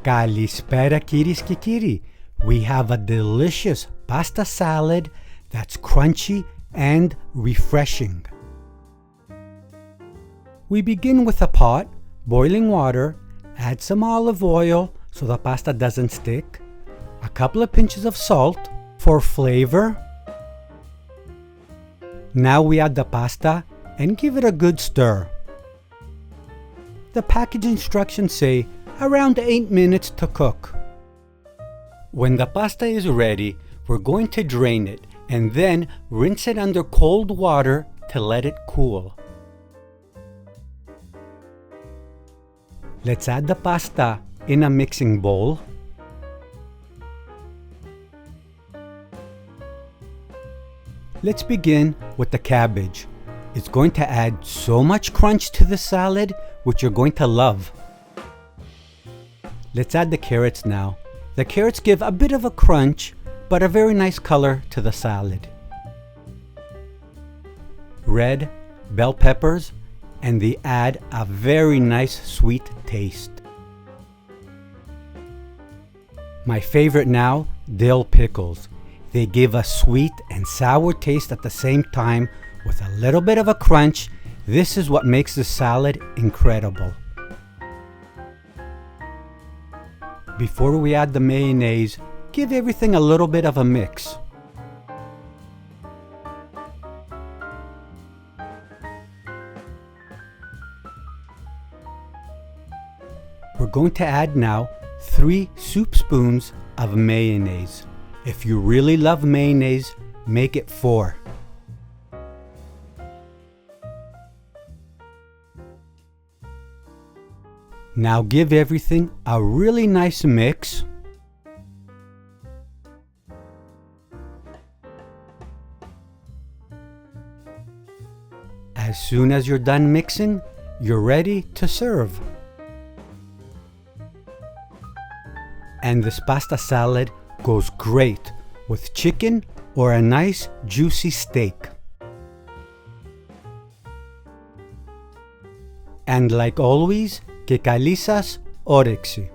Kalispera κυρίες και κύριοι. We have a delicious pasta salad that's crunchy and refreshing. We begin with a pot, boiling water, add some olive oil so the pasta doesn't stick, a couple of pinches of salt for flavor. Now we add the pasta and give it a good stir. The package instructions say around 8 minutes to cook. When the pasta is ready, we're going to drain it and then rinse it under cold water to let it cool. Let's add the pasta in a mixing bowl. Let's begin with the cabbage. It's going to add so much crunch to the salad, which you're going to love. Let's add the carrots now. The carrots give a bit of a crunch, but a very nice color to the salad. Red bell peppers, and they add a very nice sweet taste. My favorite now, dill pickles. They give a sweet and sour taste at the same time with a little bit of a crunch. This is what makes the salad incredible. Before we add the mayonnaise, give everything a little bit of a mix. We're going to add now 3 soup spoons of mayonnaise. If you really love mayonnaise, make it 4. Now give everything a really nice mix. As soon as you're done mixing, you're ready to serve. And this pasta salad goes great with chicken or a nice juicy steak. And like always, και καλή σας όρεξη.